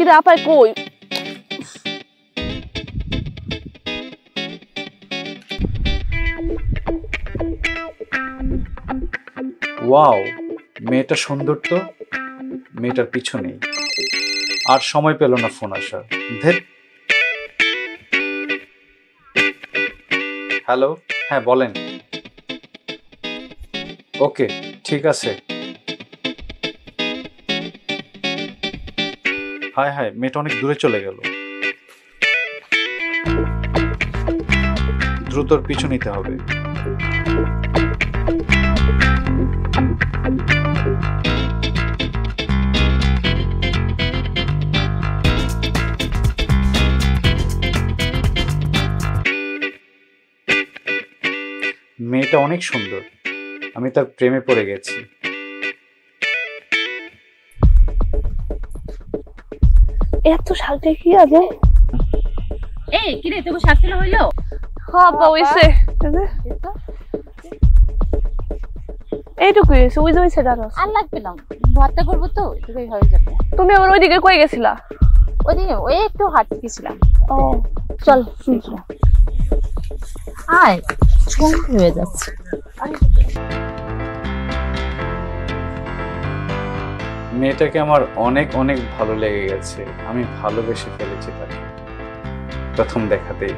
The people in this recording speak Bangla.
কিরে আপাই কই? ওয়াও, মেয়েটা সুন্দর তো। মেয়েটার পিছু নেই, আর সময় পেল না ফোন আসার। ধের। হ্যালো, হ্যাঁ বলেন। ওকে, ঠিক আছে। হায় হায়, মেয়েটা অনেক দূরে চলে গেল। দ্রুত ওর পিছু নিতে হবে। মেয়েটা অনেক সুন্দর, আমি তার প্রেমে পড়ে গেছি। এত শাক কি আছে? এই কি রে, তোকে শাক তোলা হইলো? হ্যাঁ আপা হইছে। এইটুকু হইছে, ওই যে হইছে ডারস। আর লাগবে না, ভর্তা করবো তো, এটুকুই হয়ে যাবে। তুমি আবার ওইদিকে কই গেছিলা? ওইদিকে ওই একটু হাঁটতে গেছিলাম। ও চল আয়, ছুম হয়ে যাচ্ছে। মেয়েটাকে আমার অনেক অনেক ভালো লেগে গেছে। আমি ভালোবেসে ফেলেছি তাকে প্রথম দেখাতেই।